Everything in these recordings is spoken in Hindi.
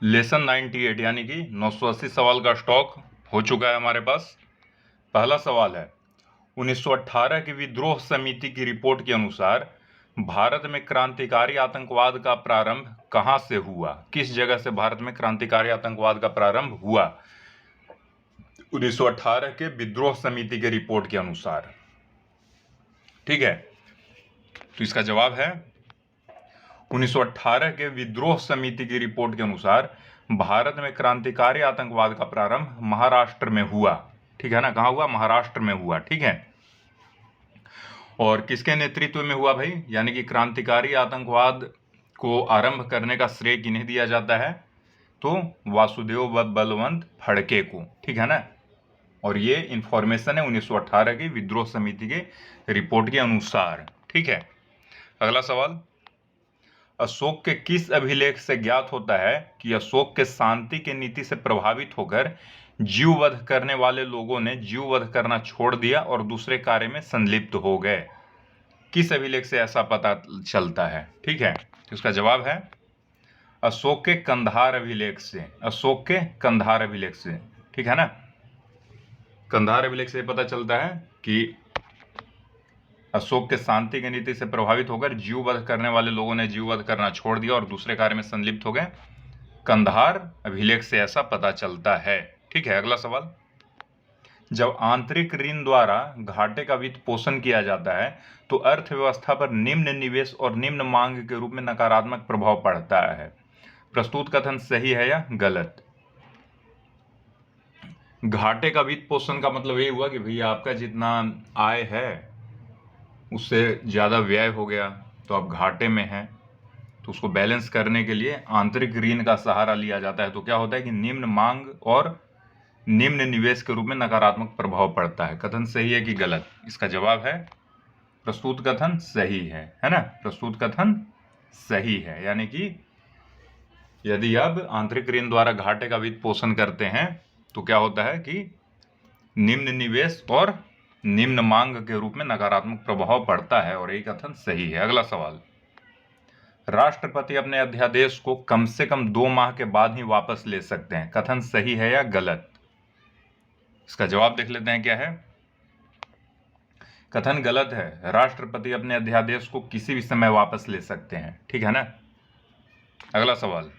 लेसन 98 यानी कि 980 सवाल का स्टॉक हो चुका है हमारे पास। पहला सवाल है, 1918 की विद्रोह समिति की रिपोर्ट के अनुसार भारत में क्रांतिकारी आतंकवाद का प्रारंभ कहां से हुआ? किस जगह से भारत में क्रांतिकारी आतंकवाद का प्रारंभ हुआ 1918 के विद्रोह समिति के रिपोर्ट के अनुसार? ठीक है, तो इसका जवाब है 1918 के विद्रोह समिति की रिपोर्ट के अनुसार भारत में क्रांतिकारी आतंकवाद का प्रारंभ महाराष्ट्र में हुआ। ठीक है ना, कहाँ हुआ? महाराष्ट्र में हुआ। ठीक है, और किसके नेतृत्व में हुआ भाई? यानी कि क्रांतिकारी आतंकवाद को आरंभ करने का श्रेय किन्हें दिया जाता है? तो वासुदेव बलवंत फड़के को। ठीक है ना, और ये इंफॉर्मेशन है 1918 की विद्रोह समिति के रिपोर्ट के अनुसार। ठीक है, अगला सवाल, अशोक के किस अभिलेख से ज्ञात होता है कि अशोक के शांति की नीति से प्रभावित होकर जीववध करने वाले लोगों ने जीववध करना छोड़ दिया और दूसरे कार्य में संलिप्त हो गए? किस अभिलेख से ऐसा पता चलता है? ठीक है, तो इसका जवाब है अशोक के कंधार अभिलेख से। अशोक के कंधार अभिलेख से। ठीक है ना, कंधार अभिलेख से पता चलता है कि अशोक के शांति की नीति से प्रभावित होकर जीववध करने वाले लोगों ने जीववध करना छोड़ दिया और दूसरे कार्य में संलिप्त हो गए। कंधार अभिलेख से ऐसा पता चलता है। ठीक है, अगला सवाल, जब आंतरिक ऋण द्वारा घाटे का वित्त पोषण किया जाता है तो अर्थव्यवस्था पर निम्न निवेश और निम्न मांग के रूप में नकारात्मक प्रभाव पड़ता है। प्रस्तुत कथन सही है या गलत? घाटे का वित्त पोषण का मतलब ये हुआ कि भैया आपका जितना आय है उससे ज़्यादा व्यय हो गया तो आप घाटे में हैं, तो उसको बैलेंस करने के लिए आंतरिक ऋण का सहारा लिया जाता है। तो क्या होता है कि निम्न मांग और निम्न निवेश के रूप में नकारात्मक प्रभाव पड़ता है। कथन सही है कि गलत? इसका जवाब है प्रस्तुत कथन सही है ना, प्रस्तुत कथन सही है। यानी कि यदि आप आंतरिक ऋण द्वारा घाटे का वित्त पोषण करते हैं तो क्या होता है कि निम्न निवेश और निम्न मांग के रूप में नकारात्मक प्रभाव पड़ता है, और यही कथन सही है। अगला सवाल, राष्ट्रपति अपने अध्यादेश को कम से कम 2 माह के बाद ही वापस ले सकते हैं। कथन सही है या गलत? इसका जवाब देख लेते हैं क्या है। कथन गलत है, राष्ट्रपति अपने अध्यादेश को किसी भी समय वापस ले सकते हैं। ठीक है ना, अगला सवाल,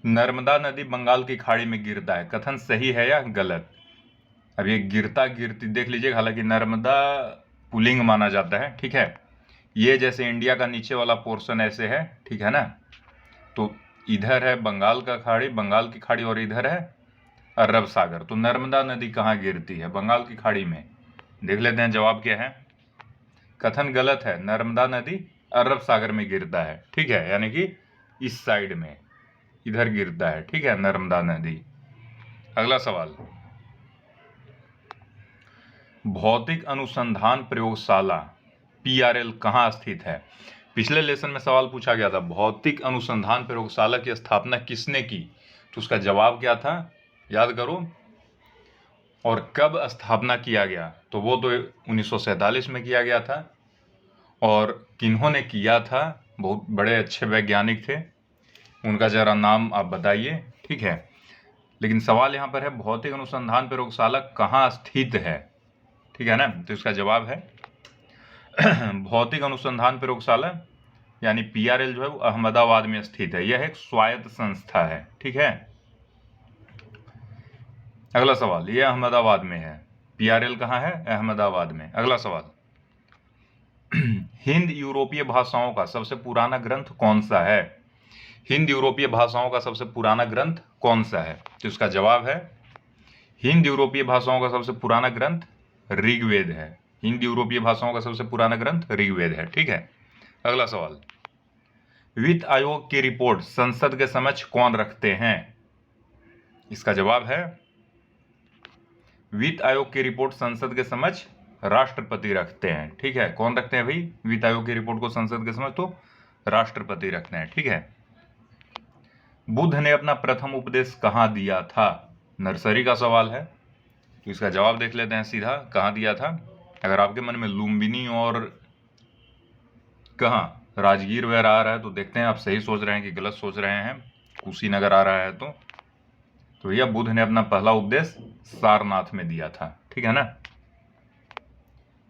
नर्मदा नदी बंगाल की खाड़ी में गिरता है। कथन सही है या गलत? अब ये गिरता गिरती देख लीजिए, हालांकि नर्मदा पुलिंग माना जाता है। ठीक है, ये जैसे इंडिया का नीचे वाला पोर्शन ऐसे है। ठीक है ना, तो इधर है बंगाल का खाड़ी, बंगाल की खाड़ी, और इधर है अरब सागर। तो नर्मदा नदी कहाँ गिरती है? बंगाल की खाड़ी में। देख लेते हैं जवाब क्या है। कथन गलत है, नर्मदा नदी अरब सागर में गिरता है। ठीक है, यानी कि इस साइड में इधर गिरता है। ठीक है, नर्मदा नदी। अगला सवाल, भौतिक अनुसंधान प्रयोगशाला PRL कहाँ स्थित है? पिछले लेसन में सवाल पूछा गया था, भौतिक अनुसंधान प्रयोगशाला की स्थापना किसने की? तो उसका जवाब क्या था, याद करो। और कब स्थापना किया गया? तो वो तो 1947 में किया गया था। और किन्होंने किया था? बहुत बड़े अच्छे वैज्ञानिक थे, उनका जरा नाम आप बताइए। ठीक है, लेकिन सवाल यहाँ पर है भौतिक अनुसंधान प्रयोगशाला कहाँ स्थित है? ठीक है ना, तो इसका जवाब है भौतिक अनुसंधान प्रयोगशाला यानी PRL जो है वो अहमदाबाद में स्थित है। यह एक स्वायत्त संस्था है। ठीक है, अगला सवाल, यह अहमदाबाद में है। PRL कहाँ है? अहमदाबाद में। अगला सवाल, हिंद यूरोपीय भाषाओं का सबसे पुराना ग्रंथ कौन सा है? हिंद यूरोपीय भाषाओं का सबसे पुराना ग्रंथ कौन सा है? तो इसका जवाब है हिंद यूरोपीय भाषाओं का सबसे पुराना ग्रंथ ऋग्वेद है। हिंद यूरोपीय भाषाओं का सबसे पुराना ग्रंथ ऋग्वेद है। ठीक है, अगला सवाल, वित्त आयोग की रिपोर्ट संसद के समक्ष कौन रखते हैं? इसका जवाब है वित्त आयोग की रिपोर्ट संसद के समक्ष राष्ट्रपति रखते हैं। ठीक है, कौन रखते हैं भाई वित्त आयोग की रिपोर्ट को संसद के समक्ष? तो राष्ट्रपति रखते हैं। ठीक है, बुद्ध ने अपना प्रथम उपदेश कहाँ दिया था? नर्सरी का सवाल है, तो इसका जवाब देख लेते हैं सीधा, कहाँ दिया था। अगर आपके मन में लुम्बिनी और कहाँ राजगीर वगैरह आ रहा है तो देखते हैं आप सही सोच रहे हैं कि गलत सोच रहे हैं। कुशीनगर आ रहा है तो भैया बुद्ध ने अपना पहला उपदेश सारनाथ में दिया था, ठीक है ना।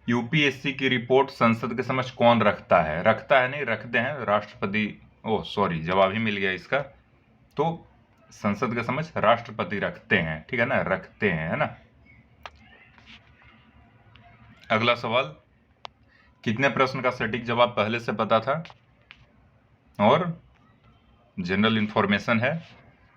यूपीएससी की रिपोर्ट संसद के समक्ष कौन रखता है? रखता है नहीं, रखते हैं राष्ट्रपति। ओह सॉरी, जवाब ही मिल गया इसका। तो संसद के समक्ष राष्ट्रपति रखते हैं, ठीक है ना, रखते हैं, है ना। अगला सवाल, कितने प्रश्न का सटीक जवाब पहले से पता था और जनरल इंफॉर्मेशन है?